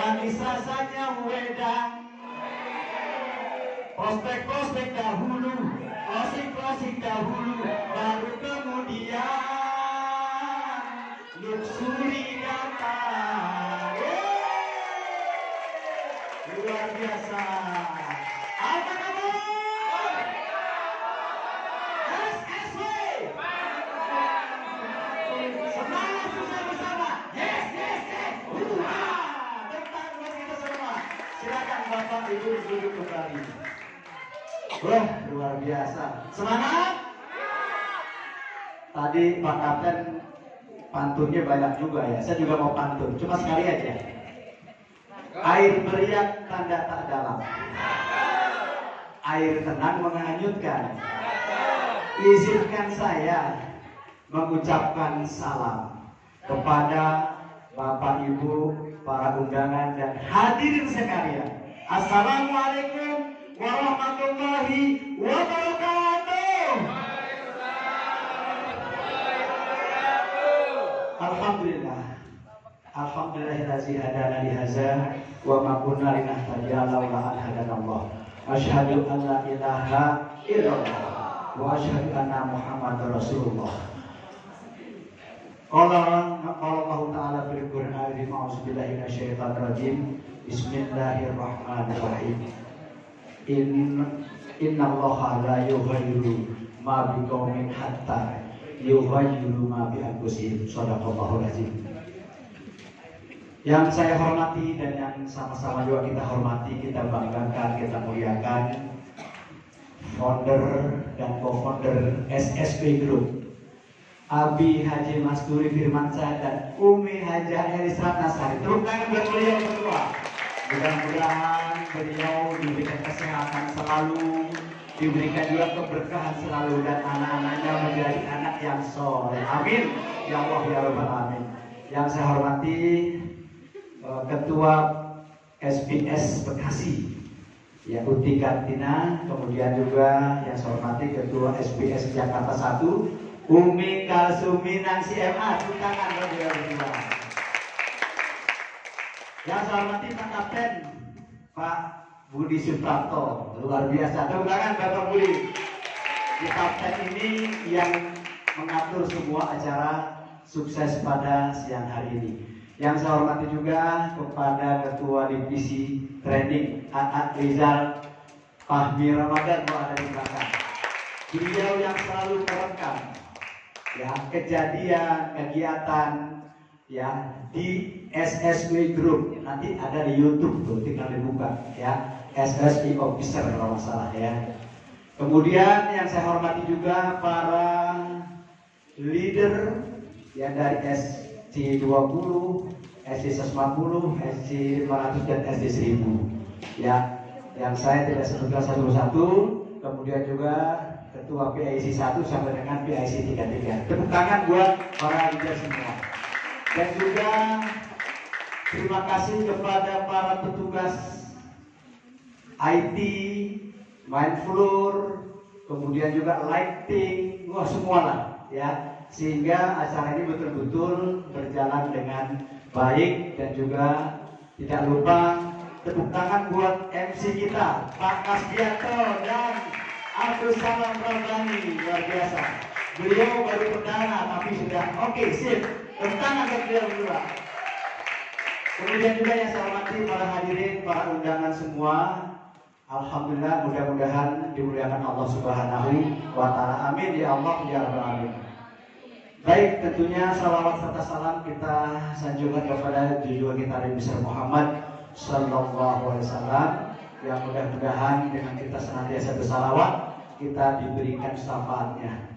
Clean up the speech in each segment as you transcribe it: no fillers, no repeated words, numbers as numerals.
manis rasanya wedang. Prospek-prospek dahulu, closing dahulu, baru kemudian luxury datang. Luar biasa. Apa kamu? SSW. Semangat bersama-sama. Yes. Tepuk buat kita semua. Silakan Bapak Ibu duduk kembali. Wah, luar biasa. Semangat. Tadi Pak Kapten pantunnya banyak juga ya. Saya juga mau pantun, cuma sekali aja. Air beriak tanda tak dalam. Air tenang menghanyutkan. Izinkan saya mengucapkan salam kepada Bapak Ibu, para undangan dan hadirin sekalian. Assalamualaikum warahmatullahi wabarakatuh. Alhamdulillahilladzi hadana li hadza wa ma kunna linahtadiya laula an hadanallah. Asyhadu an la ilaha illallah wa asyhadu anna Muhammadar Rasulullah. Allah Ta'ala fil Qur'an al-Karim, a'udzubillahi minasyaitonir rajim. Bismillahirrahmanirrahim. Innallaha la yughayyiru ma biqaumin hatta yughayyiru ma bi anfusihim. Shadaqallahul azim. Yang saya hormati dan yang sama-sama juga kita hormati, kita banggakan, kita muliakan founder dan co-founder SSP Group, Abi Haji Masturi Firmansyah dan Umi Hajah Elis Ratnasari. Tepuk tangan buat beliau berdua. Mudah-mudahan beliau diberikan kesehatan selalu, diberikan juga keberkahan selalu, dan anak-anaknya menjadi anak yang soleh. Amin. Ya Allah ya Rabbal Alamin. Yang saya hormati Ketua SBS Bekasi, ya Uti Kartina, kemudian juga yang saya hormati Ketua SBS Jakarta 1, Umi Kalsuminan CMA. Tepuk tangan bagi beliau. Yang saya hormati Pak Kapten Pak Budi Suprapto, luar biasa. Tepuk tangan Bapak Budi. Di Kapten ini yang mengatur semua acara sukses pada siang hari ini. Yang saya hormati juga kepada Ketua Divisi Training Aat Rizal Fahmi Ramadan yang ada di belakang. Beliau yang selalu merekam ya kejadian, kegiatan ya di SSW Group. Nanti ada di YouTube tuh, tinggal dibuka ya, SSW Officer kalau nggak salah ya. Kemudian yang saya hormati juga para leader yang dari SC20, SC150, SC500 dan SC1000 ya, yang saya tidak sebutkan satu-satu. Kemudian juga Ketua PIC 1 sampai dengan PIC 33. Tepuk tangan buat para leader semua. Dan juga terima kasih kepada para petugas IT, main floor, kemudian juga lighting, wah semua lah ya, sehingga acara ini betul-betul berjalan dengan baik. Dan juga tidak lupa tepuk tangan buat MC kita Pak Kasbianto dan Abdul Salam Rabbani, luar biasa. Beliau baru perdana tapi sudah oke, sip. Tepuk tangan buat beliau berdua. Kemudian juga yang saya hormati para hadirin, para undangan semua. Alhamdulillah, mudah-mudahan dimuliakan Allah Subhanahu wa Ta'ala. Amin ya Allah ya Rabbal Alamin. Baik, tentunya salawat serta salam kita sanjungkan kepada junjungan kita Nabi besar Muhammad Sallallahu Alaihi Wasallam, yang mudah-mudahan dengan kita senantiasa bersalawat kita diberikan syafaatnya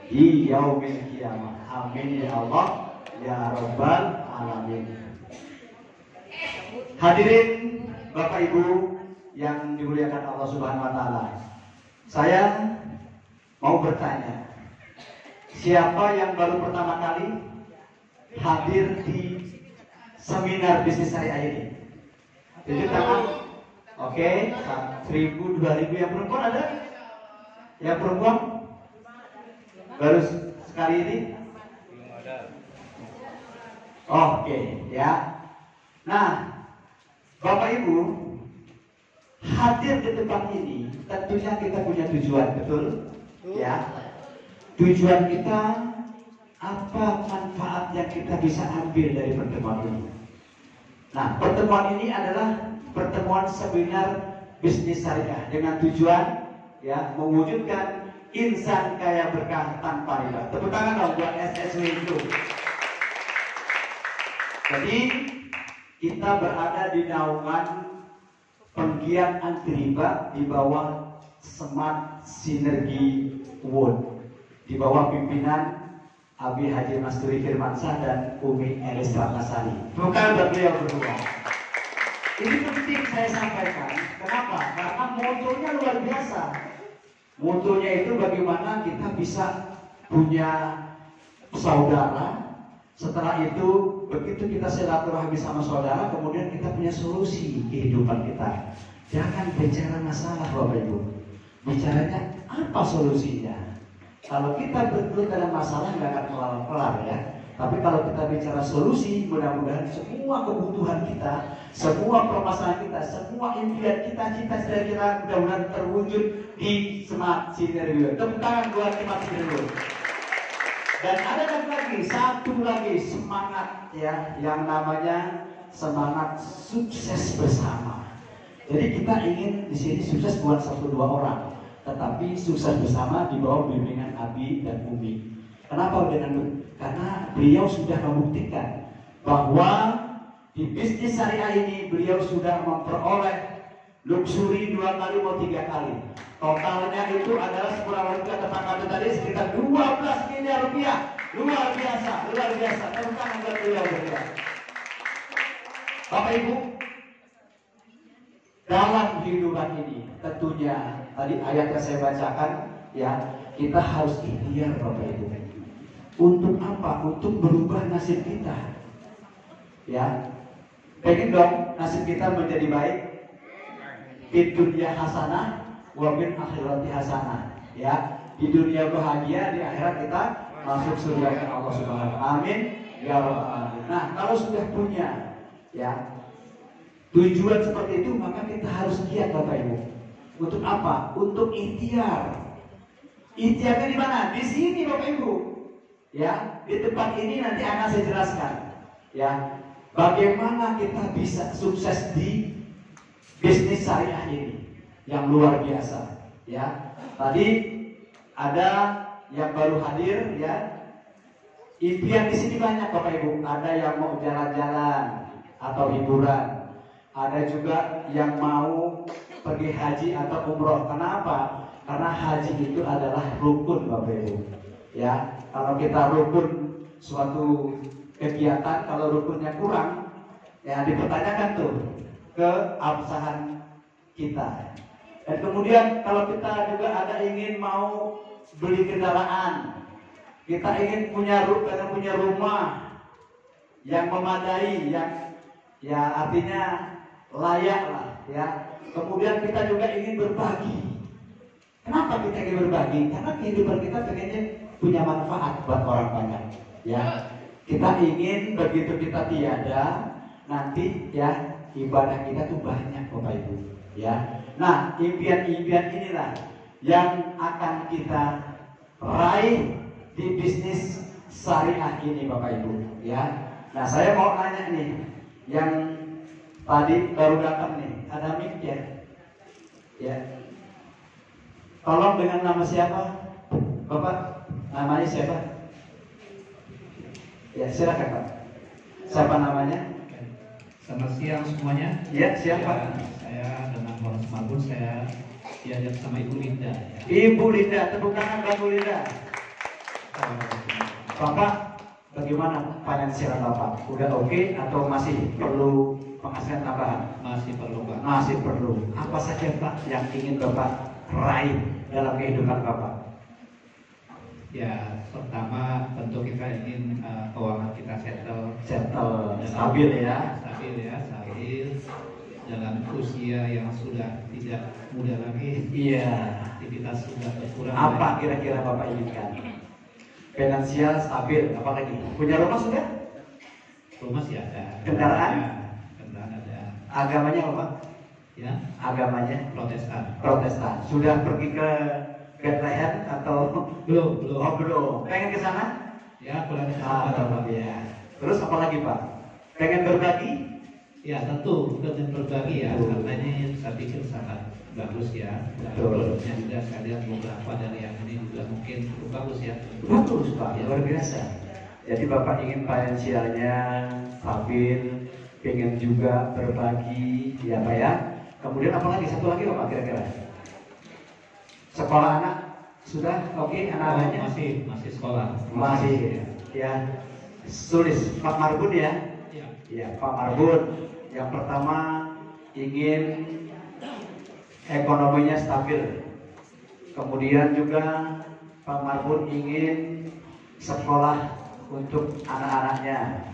di yaumil kiamah. Amin ya Allah ya Rabbal Alamin. Hadirin Bapak Ibu yang dimuliakan Allah Subhanahu wa Ta'ala, saya mau bertanya, siapa yang baru pertama kali hadir di seminar bisnis syariah ini? Tunjuk tangan. Oke, 1000, 2000. Yang perempuan ada? Yang perempuan? Baru sekali ini? Oke, ya. Nah, Bapak Ibu, hadir di tempat ini tentunya kita punya tujuan, betul? Ya. Tujuan kita apa manfaat yang kita bisa ambil dari pertemuan ini? Nah, pertemuan ini adalah pertemuan seminar bisnis syariah dengan tujuan ya mewujudkan insan kaya berkah tanpa riba. Tepuk tangan dong buat SSW itu. Jadi kita berada di naungan penggiat anti riba di bawah Smart Synergy Award, di bawah pimpinan Abi Haji Masturi Firmansyah dan Umi Elis Ratnasari. Bukan beliau berdua. Ini penting saya sampaikan. Kenapa? Karena motonya luar biasa. Motonya itu bagaimana kita bisa punya saudara. Setelah itu begitu kita silaturahmi sama saudara, kemudian kita punya solusi kehidupan kita. Jangan bicara masalah Bapak Ibu. Bicaranya apa solusinya? Kalau kita betul dalam masalah nggak akan kelar-kelar ya. Tapi kalau kita bicara solusi, mudah-mudahan semua kebutuhan kita, semua permasalahan kita, semua impian kita, cita-cita kita mudah-mudahan terwujud di Smart Synergy. Tepuk tangan buat Smart Synergy. Dan ada satu lagi semangat ya, yang namanya semangat sukses bersama. Jadi kita ingin di sini sukses bukan 1-2 orang, tetapi sukses bersama di bawah bimbingan Abi dan Umi. Kenapa karena beliau sudah membuktikan bahwa di bisnis syariah ini beliau sudah memperoleh luxury 2 kali mau 3 kali. Totalnya itu adalah sekurang lebih kata Pak Kabit tadi sekitar 12 miliar rupiah. Luar biasa, luar biasa. Tepuk tangan buat beliau berdua. Bapak Ibu, dalam kehidupan ini tentunya tadi ayat yang saya bacakan ya, kita harus ikhtiar Bapak Ibu. Untuk apa? Untuk berubah nasib kita. Ya. Pengen dong nasib kita menjadi baik. Di dunia hasanah wa bil akhirati hasanah. Ya. Di dunia bahagia, di akhirat kita masuk surga Allah Subhanahu wa taala. Amin. Ya rabbal alamin. Nah, kalau sudah punya ya tujuan seperti itu, maka kita harus giat Bapak Ibu. Untuk apa? Untuk ikhtiar. Ikhtiarnya di mana? Di sini Bapak Ibu. Ya, di tempat ini nanti akan saya jelaskan. Ya, bagaimana kita bisa sukses di bisnis syariah ini yang luar biasa. Ya, tadi ada yang baru hadir ya. Impian di sini banyak Bapak Ibu. Ada yang mau jalan-jalan atau hiburan. Ada juga yang mau pergi haji atau umroh. Kenapa? Karena haji itu adalah rukun Bapak Ibu. Ya, kalau kita rukun suatu kegiatan, kalau rukunnya kurang, ya dipertanyakan tuh keabsahan kita. Dan kemudian kalau kita juga ada ingin mau beli kendaraan, kita ingin punya rumah yang memadai, yang ya artinya layak lah ya. Kemudian kita juga ingin berbagi. Kenapa kita ingin berbagi? Karena kehidupan kita pengennya punya manfaat buat orang banyak ya. Kita ingin begitu kita tiada, nanti ya ibadah kita tuh banyak Bapak Ibu ya. Nah, impian-impian inilah yang akan kita raih di bisnis syariah ini Bapak Ibu ya. Nah, saya mau nanya nih, yang tadi baru datang nih, ada mic ya. Tolong dengan nama siapa Bapak? Namanya siapa? Ya, silakan Pak. Siapa namanya? Selamat siang semuanya. Ya, siapa? Ya, saya dengan Horas Marbun, saya diajak sama Ibu Linda. Ya. Ibu Linda, tepuk tangan Ibu Linda. Bapak, bagaimana finansial Bapak? Udah oke atau masih perlu penghasilan tambahan? Masih perlu Pak. Masih perlu. Apa saja Pak yang ingin Bapak raih dalam kehidupan Bapak? Ya, pertama tentu kita ingin keuangan kita settle, stabil ya. Stabil dalam usia yang sudah tidak muda lagi. Iya. Aktivitas sudah berkurang. Apa kira-kira Bapak inginkan? Finansial stabil, apalagi? Punya rumah sudah? Rumah sih ada. Kendaraan? Ya, kendaraan ada. Agamanya apa Pak? Ya, Agamanya Protestan. Protestan. Sudah pergi ke Bethlehem atau Belum. Oh belum. Pengen ke sana? Ya, kurang kesempatan. Ya. Terus apa lagi Pak? Pengen berbagi? Ya, tentu dengan berbagi ya. Betul. Karena ini saya pikir sangat bagus ya. Dan Betul. produknya juga saya lihat beberapa dari yang ini juga mungkin cukup bagus ya. Bagus Pak, luar biasa. Jadi Bapak ingin finansialnya stabil, pengen juga berbagi, ya Pak ya. Kemudian apa lagi? Satu lagi Pak kira-kira? Sekolah anak sudah oke anak-anaknya? Masih sekolah. Masih ya. Tulis Pak Marbun ya. Ya. Ya Pak Marbun. Yang pertama ingin ekonominya stabil. Kemudian juga Pak Marbun ingin sekolah untuk anak-anaknya.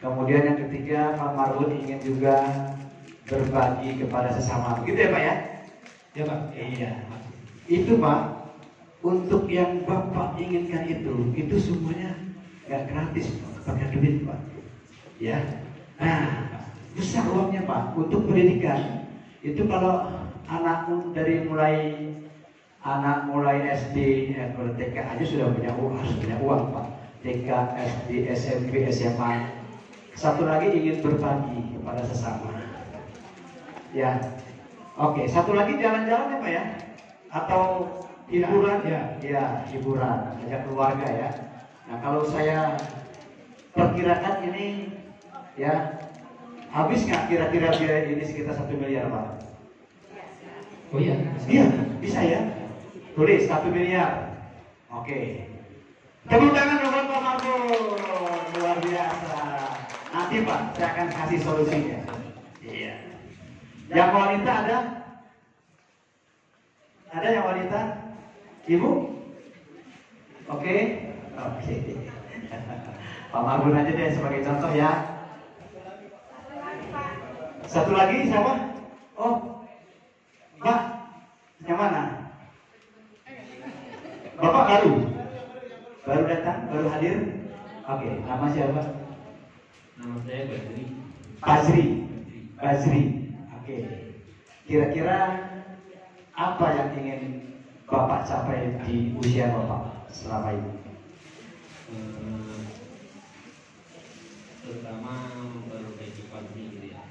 Kemudian yang ketiga Pak Marbun ingin juga berbagi kepada sesama. Gitu ya Pak ya? Ya Pak. Iya. Itu Pak. Untuk yang Bapak inginkan itu semuanya nggak gratis, pakai duit Pak. Ya. Nah, besar uangnya Pak untuk pendidikan. Itu kalau anak dari mulai SD, TK aja sudah punya uang, harus punya uang Pak. TK, SD, SMP, SMA. Satu lagi ingin berbagi kepada sesama. Ya. Oke, satu lagi jalan-jalan ya Pak ya? Atau hiburan? Ya, hiburan, ajak keluarga ya. Nah, kalau saya perkirakan ini ya, habis nggak kira-kira biaya ini sekitar 1 miliar Pak? Oh iya. Iya, bisa ya. Tulis 1 miliar. Oke. Tepuk tangan buat Pak Marbun. Luar biasa. Nanti Pak, saya akan kasih solusinya. Iya. Yang wanita ada? Ada yang wanita? Ibu? Oke. Pak Marbun aja deh sebagai contoh ya. Satu lagi siapa? Oh, Mbak, yang mana? Bapak baru datang, baru hadir. Oke, nama siapa? Nama saya Bazri. Oke. Kira-kira apa yang ingin Bapak capai di usia Bapak selama ini? Terutama memperbaiki kondisi gitu ya.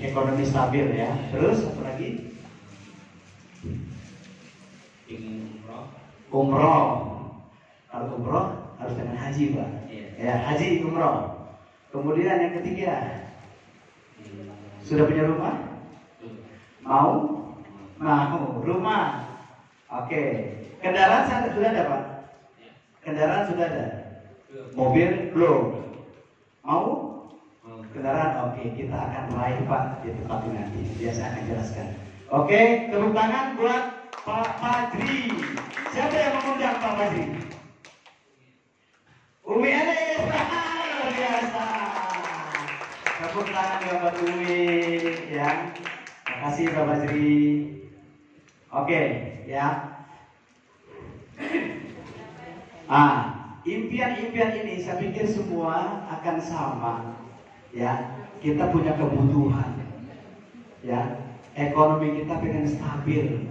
Ekonomi stabil ya. Terus apa lagi? Ingin Umroh. Kalau umroh harus dengan haji Pak. Iya. Ya, haji umroh. Kemudian yang ketiga, sudah punya rumah? Mau rumah. Oke. Kendaraan sudah ada Pak? Kendaraan sudah ada. Mobil belum. Mau? Kendaraan oke. Kita akan raih Pak di tempat ini nanti. Biasa akan jelaskan. Oke, tepuk tangan buat Pak Fajri. Siapa yang mengundang Pak Fajri? Umi Elis. Luar biasa. Tepuk tangan buat Umi ya. Terima kasih Pak Fajri. Oke, ya. Impian-impian ini saya pikir semua akan sama. Ya, kita punya kebutuhan. Ya, ekonomi kita pengen stabil.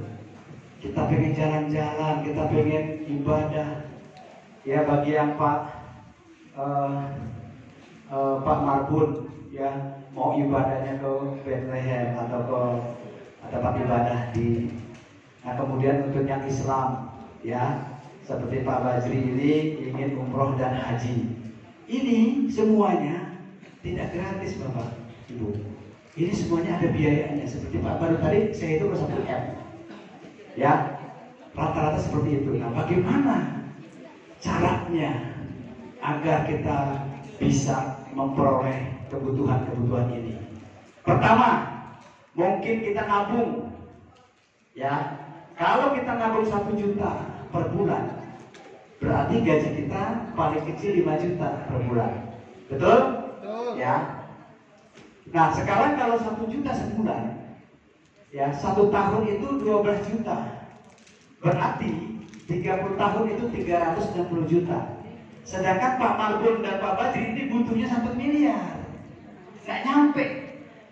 Kita pengen jalan-jalan, kita pengen ibadah. Ya, bagi yang Pak Marbun ya mau ibadahnya ke Bethlehem atau ke tempat ibadah di. Nah, kemudian untuk yang Islam ya seperti Pak Bazri ini ingin umroh dan haji. Ini semuanya tidak gratis Bapak Ibu. Ini semuanya ada biayanya. Seperti Pak baru tadi saya itu 1M. Ya, rata-rata seperti itu. Nah, bagaimana caranya agar kita bisa memperoleh kebutuhan-kebutuhan ini? Pertama, mungkin kita nabung. Ya, kalau kita nabung 1 juta per bulan, berarti gaji kita paling kecil 5 juta per bulan. Betul? Betul. Ya. Nah, sekarang kalau 1 juta sebulan, ya 1 tahun itu 12 juta. Berarti 30 tahun itu 360 juta. Sedangkan Pak Marbun dan Pak Bazri ini butuhnya 1 miliar. Nggak nyampe.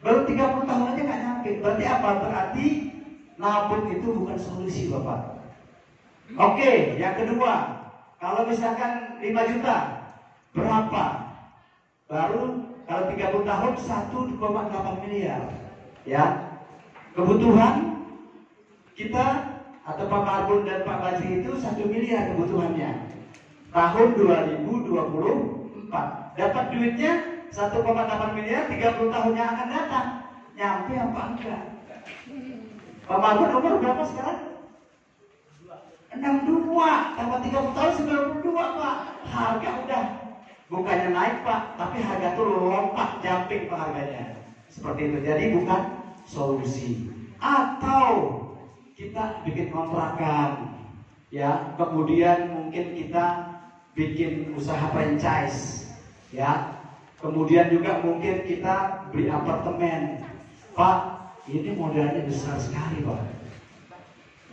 Baru 30 tahun aja nggak nyampe. Berarti apa? Berarti nabung itu bukan solusi, Bapak. Oke, yang kedua, kalau misalkan 5 juta, berapa? Baru kalau 30 tahun 1,8 miliar. Ya, kebutuhan kita atau Pak Marbun dan Pak Basri itu 1 miliar kebutuhannya. Tahun 2024 dapat duitnya 1,8 miliar, 30 tahunnya akan datang. Nyampe apa enggak? Pak Marbun umur berapa sekarang? 62, tambah 30 tahun 92, Pak. Harga udah bukannya naik, Pak, tapi harga tuh lompat jumping Pak harganya. Seperti itu. Jadi bukan solusi. Atau kita bikin kontrakan, ya, kemudian mungkin kita bikin usaha franchise, ya, kemudian juga mungkin kita beli apartemen. Pak, ini modalnya besar sekali, Pak.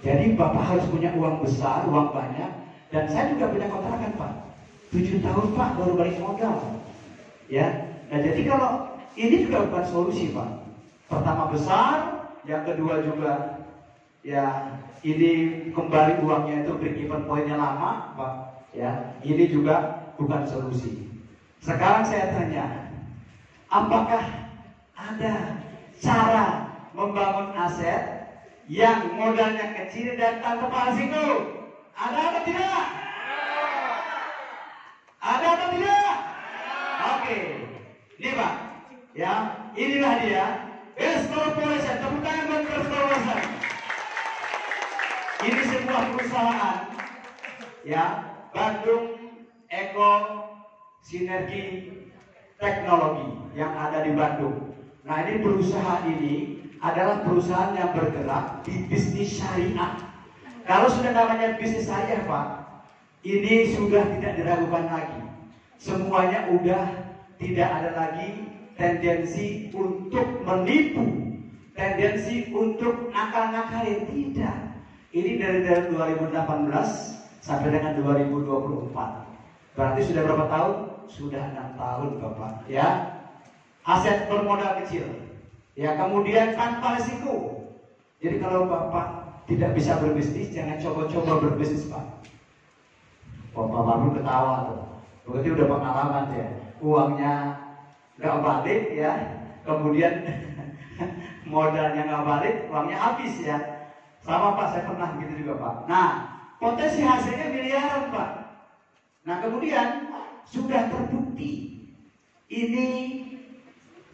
Jadi Bapak harus punya uang besar, uang banyak. Dan saya juga punya kontrakan, Pak, 7 tahun, Pak, baru balik modal, ya. Nah, jadi kalau ini juga bukan solusi, Pak. Pertama besar, yang kedua juga, ya, ini kembali uangnya itu break even pointnya lama, Pak. Ya, ini juga bukan solusi. Sekarang saya tanya, apakah ada cara membangun aset yang modalnya kecil dan tanpa risiko? Ada atau tidak? Ada atau tidak? Oke, ini Pak, ya, inilah dia Best Corporation. Tepuk tangan buat Best Corporation. Ini sebuah perusahaan, ya, Bandung Eko Sinergi Teknologi yang ada di Bandung. Nah, ini perusahaan ini adalah perusahaan yang bergerak di bisnis syariah. Kalau sudah namanya bisnis syariah, Pak, ini sudah tidak diragukan lagi. Semuanya udah tidak ada lagi tendensi untuk menipu, tendensi untuk nakal-nakalin, tidak. Ini dari 2018 sampai dengan 2024. Berarti sudah berapa tahun? Sudah 6 tahun, Bapak. Ya, aset bermodal kecil. Ya, kemudian tanpa risiko. Jadi kalau Bapak tidak bisa berbisnis, jangan coba-coba berbisnis, Pak. Bapak baru ketawa tuh. Berarti udah pengalaman ya. Uangnya nggak balik, ya. Kemudian modalnya nggak balik, uangnya habis, ya. Sama, Pak, saya pernah gitu juga, Pak. Nah, potensi hasilnya miliaran, Pak. Nah, kemudian sudah terbukti ini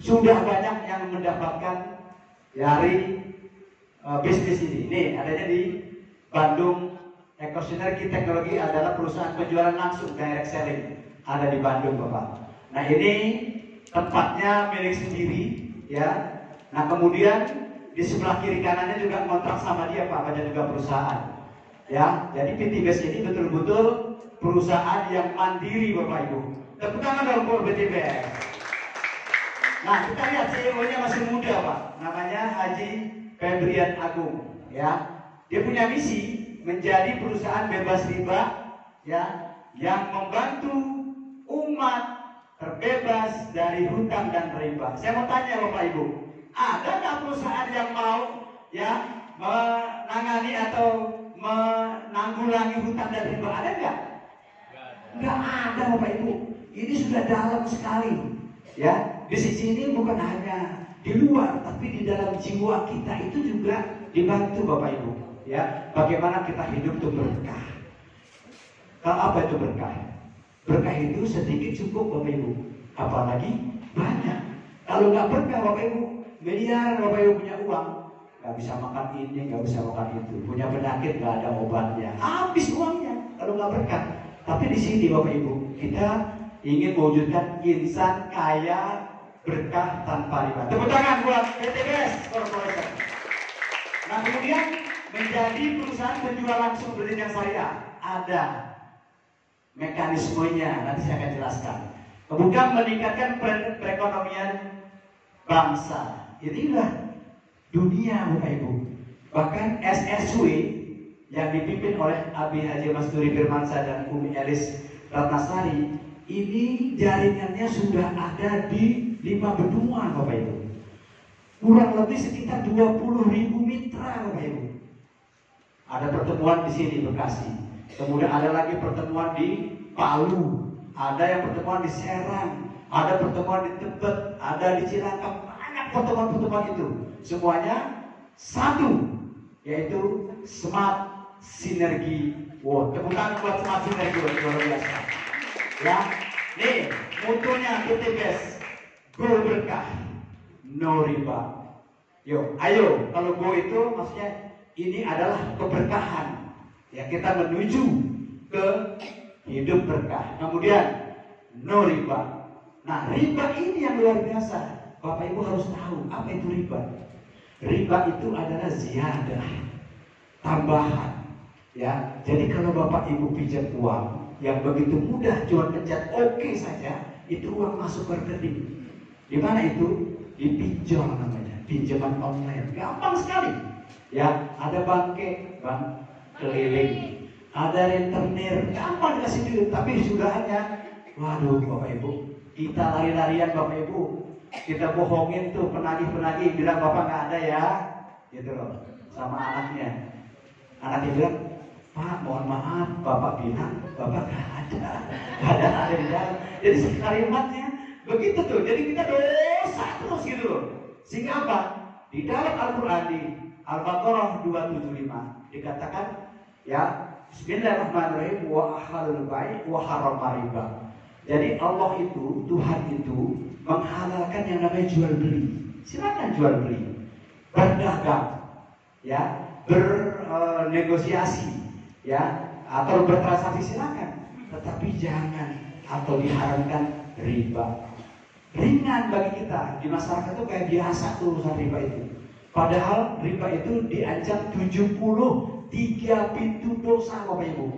sudah banyak yang mendapatkan dari bisnis ini. Nih, adanya di Bandung Eko Sinergi Teknologi adalah perusahaan penjualan langsung, direct selling, ada di Bandung, Bapak. Nah, ini tempatnya milik sendiri, ya. Nah, kemudian di sebelah kiri kanannya juga kontrak sama dia, Pak, ada juga perusahaan. Ya, jadi PTBS ini betul-betul perusahaan yang mandiri, Bapak Ibu. Tepuk tangan dong buat PTBS. Nah, kita lihat CEO-nya masih muda, Pak. Namanya Haji Febrian Agung, ya. Dia punya misi menjadi perusahaan bebas riba, ya, yang membantu umat terbebas dari hutang dan riba. Saya mau tanya Bapak Ibu, ada nggak perusahaan yang mau, ya, menangani atau menanggulangi hutang dan riba? Ada nggak? Nggak ada, Bapak Ibu. Ini sudah dalam sekali, ya. Di sini bukan hanya di luar, tapi di dalam jiwa kita itu juga dibantu, Bapak Ibu, ya. Bagaimana kita hidup itu berkah. Kalau apa itu berkah? Berkah itu sedikit cukup, Bapak Ibu. Apalagi banyak. Kalau nggak berkah, Bapak Ibu, miliaran Bapak Ibu punya uang, nggak bisa makan ini, nggak bisa makan itu, punya penyakit nggak ada obatnya, habis uangnya kalau nggak berkah. Tapi di sini Bapak Ibu, kita ingin mewujudkan insan kaya berkah tanpa riba. Tepuk tangan buat PTBS Corporation. Nah, kemudian menjadi perusahaan penjual langsung berjenjang syariah, ada mekanismenya, nanti saya akan jelaskan. Bukan meningkatkan perekonomian bangsa. Inilah dunia, Bapak Ibu. Bahkan SSW yang dipimpin oleh Abi Haji Masturi Firmansyah dan Umi Elis Ratnasari, ini jaringannya sudah ada di 5 benua, Bapak Ibu. kurang lebih sekitar 20.000 mitra Bapak Ibu. Ada pertemuan di sini Bekasi, kemudian ada lagi pertemuan di Palu, ada yang pertemuan di Serang, ada pertemuan di Tebet, ada di Cilacap, banyak pertemuan-pertemuan itu. Semuanya satu, yaitu Smart Sinergi World. Tepuk tangan buat Smart Sinergi World, luar biasa. Ya, nih mutunya TTBS, go berkah, no riba. Yuk, ayo, kalau go itu maksudnya ini adalah keberkahan. Ya, kita menuju ke hidup berkah. Kemudian no riba. Nah, riba ini yang luar biasa. Bapak Ibu harus tahu apa itu riba. Riba itu adalah ziyadah, tambahan. Ya, jadi kalau Bapak Ibu pinjam uang yang begitu mudah, cuma pencet oke saja, itu uang masuk ke rekening. Di mana itu? Di pinjol namanya, pinjaman online. Gampang sekali. Ya, ada bank keliling, ada rentenir, gampang dikasih duit, tapi sudahannya, waduh Bapak Ibu, kita lari-larian Bapak Ibu, kita bohongin tuh penagih-penagih, bilang Bapak nggak ada ya, gitu loh, sama anaknya. Anaknya bilang, Pak mohon maaf, Bapak bilang Bapak nggak ada di dalam. Jadi kalimatnya begitu tuh, jadi kita dosa terus gitu loh. Sehingga apa? Di dalam Al-Quran di Al-Baqarah 275 dikatakan, ya, Bismillahirrahmanirrahim, wa ahalul bai' wa harrama riba. Jadi Allah itu, Tuhan itu menghalalkan yang namanya jual beli. Silakan jual beli, berdagang, ya, bernegosiasi, ya, atau bertransaksi silakan. Tetapi jangan atau diharamkan riba. Ringan bagi kita di masyarakat itu kayak biasa tuh urusan riba itu. Padahal riba itu diancam 73 pintu dosa Bapak Ibu.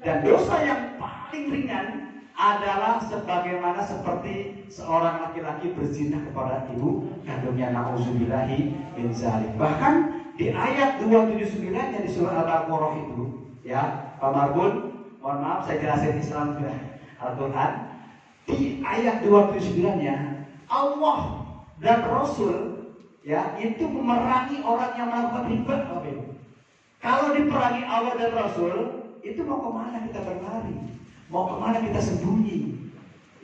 Dan dosa yang paling ringan adalah sebagaimana seperti seorang laki-laki berzina kepada ibu kandungnya, na'udzubillahi min dzalik. Bahkan di ayat 279 yang di surah Al-Baqarah itu, ya, Pak Marbun, mohon maaf saya jelasin Islam sudah Al-Quran. Di ayat 279-nya Allah dan Rasul, ya, itu memerangi orang yang melakukan riba. Kalau diperangi Allah dan Rasul, itu mau kemana kita berlari? Mau kemana kita sembunyi?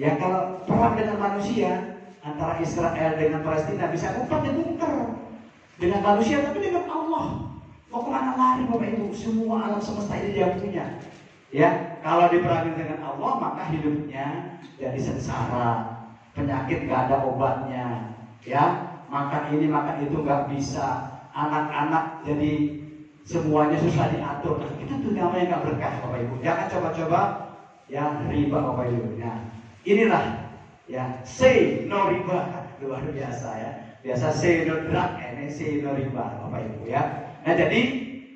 Ya, kalau perang dengan manusia antara Israel dengan Palestina bisa kumpul dan bungker dengan manusia, tapi dengan Allah mau kemana lari Bapak Ibu? Semua alam semesta ini Dia punya. Ya, kalau diperangi dengan Allah maka hidupnya jadi sengsara, penyakit gak ada obatnya, ya, makan ini makan itu gak bisa, anak-anak jadi semuanya susah diatur. Itu tuh namanya gak berkah Bapak Ibu. Jangan coba-coba ya riba Bapak Ibu. Nah, inilah ya say no riba, luar biasa ya. Biasa say no drug, ini say no riba Bapak Ibu ya. Nah, jadi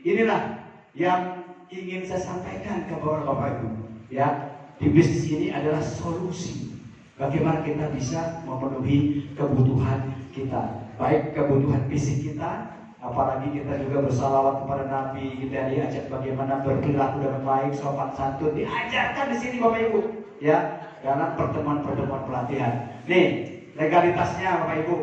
inilah yang ingin saya sampaikan kepada Bapak Ibu ya. Di bisnis ini adalah solusi bagaimana kita bisa memenuhi kebutuhan kita, baik kebutuhan fisik kita, apalagi kita juga bersalawat kepada Nabi, kita diajak bagaimana berperilaku dengan baik, sopan santun, diajarkan di sini Bapak Ibu ya, dalam pertemuan-pertemuan pelatihan. Nih legalitasnya Bapak Ibu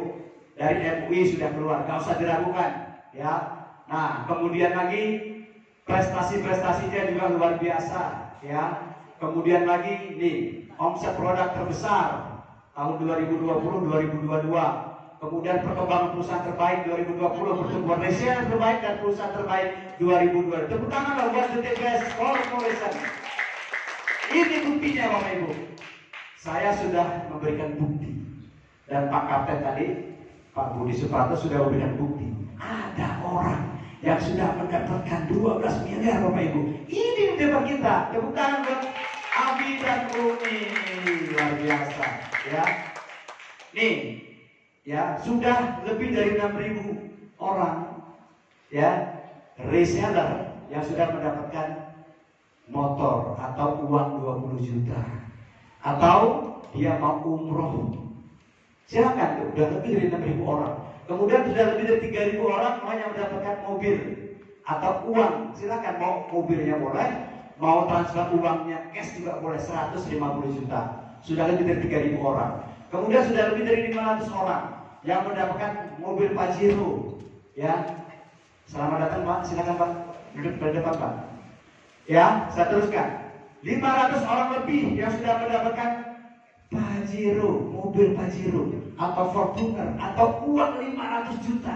dari MUI sudah keluar, gak usah diragukan ya. Nah, kemudian lagi prestasi-prestasinya juga luar biasa ya. Kemudian lagi nih omset produk terbesar tahun 2020-2022. Kemudian perkembangan perusahaan terbaik 2020, pertumbuhan residen terbaik dan perusahaan terbaik 2022. Tepuk tangan buat The Best Corporation. Ini buktinya Bapak Ibu. Saya sudah memberikan bukti dan Pak Kapten tadi, Pak Budi Suprato sudah memberikan bukti. Ada orang yang sudah mendapatkan 12 miliar Bapak Ibu. Ini depan kita. Tepuk tangan buat Abi dan Umi, luar biasa ya. Nih ya, sudah lebih dari 6.000 orang ya reseller yang sudah mendapatkan motor atau uang 20 juta atau dia mau umroh. Silakan tuh, sudah lebih dari 6.000 orang. Kemudian sudah lebih dari 3.000 orang yang mendapatkan mobil atau uang. Silakan, mau mobilnya boleh, mau transfer uangnya cash juga boleh, 150 juta. Sudah lebih dari 3.000 orang. Kemudian sudah lebih dari 500 orang yang mendapatkan mobil Pajero. Ya, selamat datang Pak, silakan Pak, duduk di depan Pak. Ya, saya teruskan. 500 orang lebih yang sudah mendapatkan Pajero, mobil Pajero atau Fortuner atau uang 500 juta.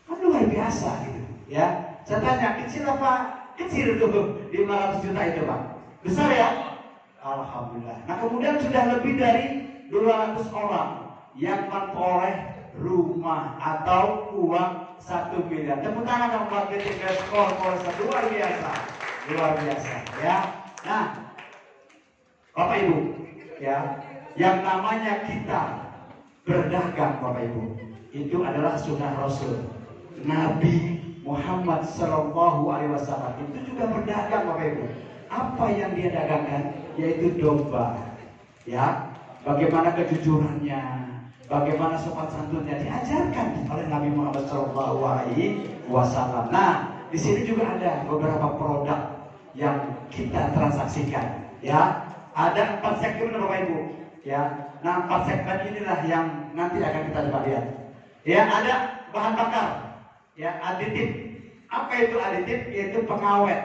Kan luar biasa gitu. Ya, saya tanya, kecil apa? Kecil itu 500 juta itu Pak. Besar ya? Alhamdulillah. Nah, kemudian sudah lebih dari 200 orang yang memperoleh rumah atau uang 1 miliar. Tepuk tangan dong buat BTBS Corporation, luar biasa, luar biasa. Ya, nah, Bapak Ibu, ya, yang namanya kita berdagang, Bapak Ibu, itu adalah sunnah Rasul. Nabi Muhammad Shallallahu Alaihi Wasallam itu juga berdagang, Bapak Ibu. Apa yang dia dagangkan? Yaitu domba. Ya, bagaimana kejujurannya, bagaimana sopan santunnya diajarkan oleh Nabi Muhammad Shallallahu Alaihi Wasallam. Nah, di sini juga ada beberapa produk yang kita transaksikan. Ya, ada 4 segmen Bapak Ibu. Ya, nah 4 segmen inilah yang nanti akan kita coba lihat. Ya, ada bahan bakar. Ya, aditif. Apa itu aditif? Yaitu pengawet.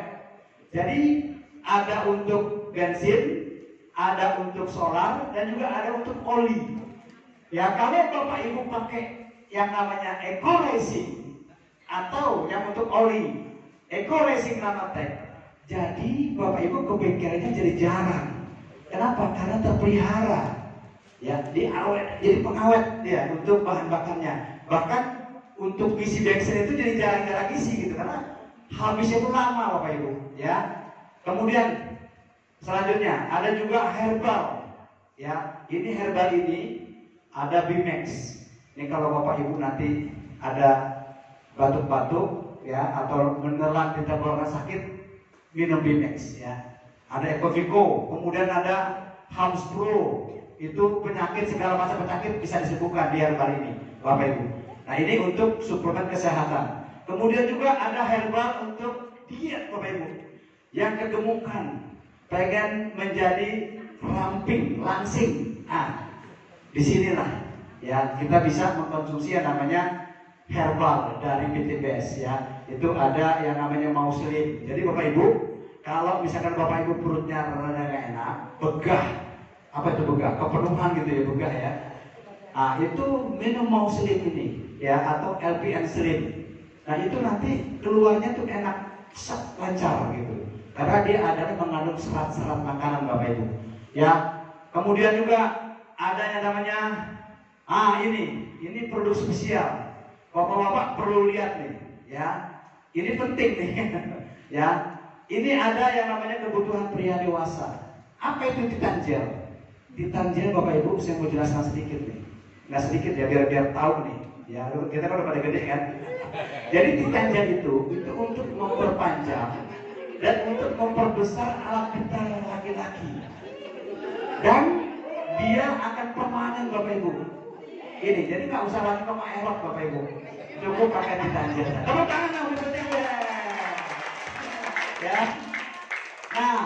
Jadi ada untuk bensin, ada untuk solar, dan juga ada untuk oli. Ya, kalau Bapak Ibu pakai yang namanya Eco Racing atau yang untuk oli, Eco Racing Nanotek, jadi Bapak Ibu ke bengkelnya jadi jarang. Kenapa? Karena terpelihara. Ya, diawet, jadi pengawet ya untuk bahan bakarnya. Bahkan untuk isi bensin itu jadi jarang-jarang isi gitu karena habisnya itu lama Bapak Ibu. Ya. Kemudian selanjutnya ada juga herbal. Ya, ini herbal ini ada Bimex. Ini kalau Bapak Ibu nanti ada batuk-batuk ya atau menelan di tenggorokan sakit, minum Bimex ya. Ada Ecovico, kemudian ada Hamspro. Itu penyakit, segala macam penyakit bisa disembuhkan di herbal ini, Bapak Ibu. Nah, ini untuk suplemen kesehatan. Kemudian juga ada herbal untuk diet, Bapak Ibu. Yang kegemukan, pengen menjadi ramping, langsing. Nah, disinilah ya kita bisa mengkonsumsi yang namanya herbal dari BTBS ya. Itu ada yang namanya Mauslim. Jadi Bapak Ibu, kalau misalkan Bapak Ibu perutnya rada gak enak, begah, apa itu begah? Kepenuhan gitu ya, begah ya. Nah, itu minum Mauslim ini ya atau LPN Slim. Nah, itu nanti keluarnya tuh enak, lancar gitu. Karena dia adalah mengandung serat-serat makanan Bapak Ibu. Ya. Kemudian juga ada yang namanya ini produk spesial. Bapak-bapak perlu lihat nih, ya. Ini penting nih. Ya. Ini ada yang namanya kebutuhan pria dewasa. Apa itu Titan Gel? Titan Gel Bapak Ibu saya mau jelaskan sedikit nih. Nggak sedikit ya biar tahu nih. Ya, kita kan udah pada gede kan. Jadi Titan Gel itu untuk memperpanjang dan untuk memperbesar alat vital laki-laki. Dan dia akan permanen Bapak Ibu. Ini, jadi nggak usah lagi pakai aerok Bapak Ibu. Cukup pakai Titan Gel. Tepuk tangan dong berikutnya. Ya. Nah,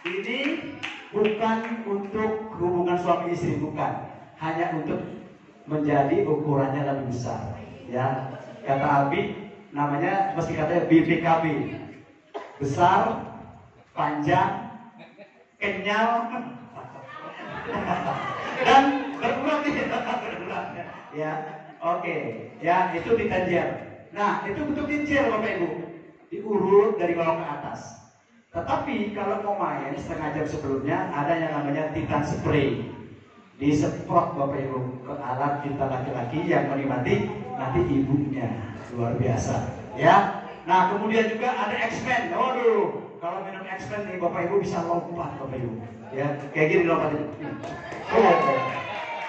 ini bukan untuk hubungan suami istri, bukan. Hanya untuk menjadi ukurannya lebih besar. Ya. Kata Abi, namanya mesti katanya BPKB. Besar, panjang, kenyal, dan berulang nih. Ya, oke. Ya, itu Titan Gel. Nah, itu bentuk gel Bapak Ibu. Diurut dari bawah ke atas. Tetapi kalau mau main setengah jam sebelumnya ada yang namanya Titan Spray. Disemprot Bapak Ibu ke alat vital laki-laki yang menikmati nanti ibunya. Luar biasa. Ya. Nah, kemudian juga ada X-Men. Waduh, kalau minum X-Men nih Bapak Ibu bisa lompat Bapak Ibu. Ya, kayak gini lompat itu.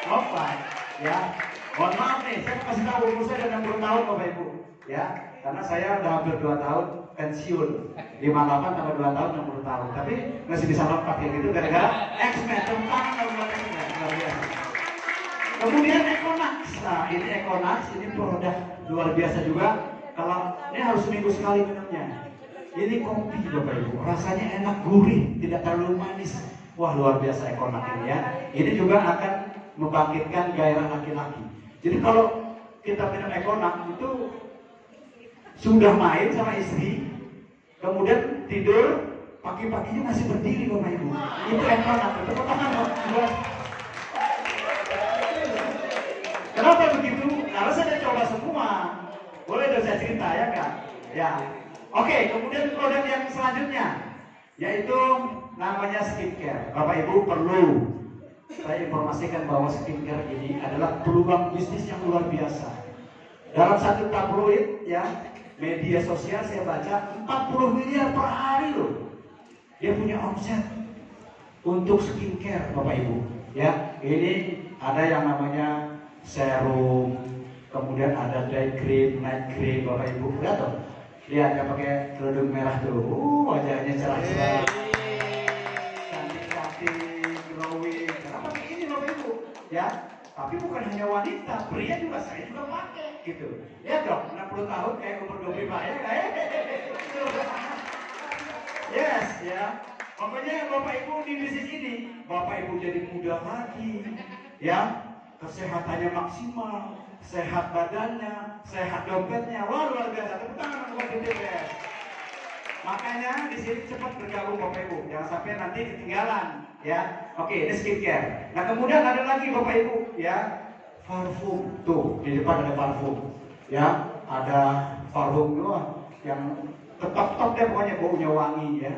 Lompat. Ya. Mohon maaf nih, saya kasih tahu umur saya udah 60 tahun Bapak Ibu. Ya, karena saya udah hampir 2 tahun pensiun. 58 tambah 2 tahun 60 tahun. Tapi masih bisa lompat kayak gitu gara-gara X-Men. Tentang luar biasa. Kemudian Econax. Nah, ini Econax, ini produk luar biasa juga. Kalau ini harus seminggu sekali minumnya. Ini kopi Bapak Ibu, rasanya enak, gurih, tidak terlalu manis. Wah, luar biasa Econax ini ya. Ini juga akan membangkitkan gairah laki-laki. Jadi kalau kita minum Ekonak itu sudah main sama istri, kemudian tidur, pagi-paginya masih berdiri Bapak Ibu. Itu Ekonak, itu potongan. Kenapa begitu? Karena saya coba semua. Boleh dong saya cerita ya kan? Ya. Oke, kemudian produk yang selanjutnya yaitu namanya skincare. Bapak Ibu perlu saya informasikan bahwa skincare ini adalah peluang bisnis yang luar biasa. Dalam satu tabloid ya, media sosial saya baca 40 miliar per hari loh. Dia punya omset untuk skincare Bapak Ibu. Ya, ini ada yang namanya serum, kemudian ada day cream, night cream Bapak Ibu. Lihat tuh. Lihat yang pakai kerudung merah tuh. Wajahnya cerah-cerah. Cantik-cantik, glowing. Kenapa ini Bapak Ibu? Ya, tapi bukan hanya wanita, pria juga saya juga pakai gitu. Lihat dong, 60 tahun kayak umur 25 ya. Yes, ya. Pokoknya Bapak Ibu di bisnis ini, Bapak Ibu jadi muda lagi. Ya, kesehatannya maksimal, sehat badannya, sehat dompetnya, wah luar biasa. Tepuk tangan buat DPR. Makanya di sini cepat bergabung Bapak Ibu, jangan sampai nanti ketinggalan, ya. Oke, ini skincare. Nah kemudian ada lagi Bapak Ibu, ya, parfum. Tuh di depan ada parfum, ya, ada parfum doang yang tetap deh pokoknya baunya wangi, ya.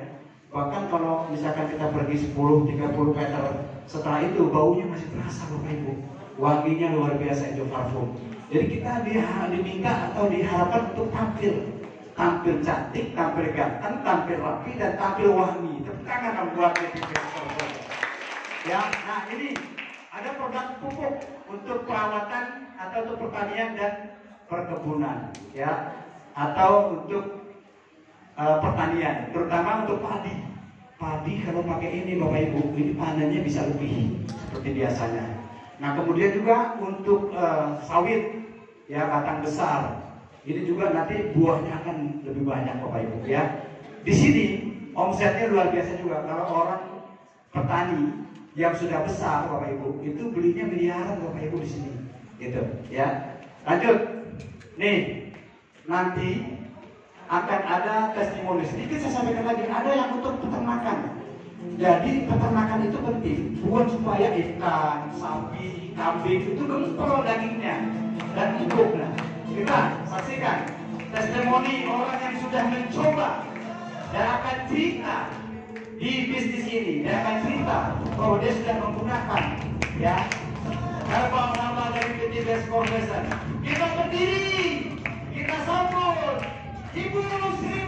Bahkan kalau misalkan kita pergi 10-30 meter setelah itu baunya masih terasa Bapak Ibu. Wanginya luar biasa itu parfum. Jadi kita diminta atau diharapkan untuk tampil cantik, tampil ganteng, tampil rapi dan tampil wangi. Tepuk tangan membuat ya. Nah ini ada produk pupuk untuk perawatan atau untuk pertanian dan perkebunan, ya, atau untuk pertanian, terutama untuk padi. Padi kalau pakai ini Bapak Ibu, ini panennya bisa lebih seperti biasanya. Nah kemudian juga untuk sawit, ya, batang besar, ini juga nanti buahnya akan lebih banyak Bapak Ibu, ya. Di sini omsetnya luar biasa juga. Kalau orang petani yang sudah besar Bapak Ibu, itu belinya miliaran Bapak Ibu di sini, gitu, ya. Lanjut, nih nanti akan ada testimoni. Sedikit saya sampaikan lagi, ada yang untuk peternakan. Jadi peternakan itu penting, bukan supaya ikan, sapi, kambing itu gempol dagingnya dan empuknya. Kita saksikan testimoni orang yang sudah mencoba dan akan cerita di bisnis ini. Dia akan cerita bahwa dia sudah menggunakan, ya, herbal dari PT Best Corporation. Kita berdiri, kita sambut Ibu Sri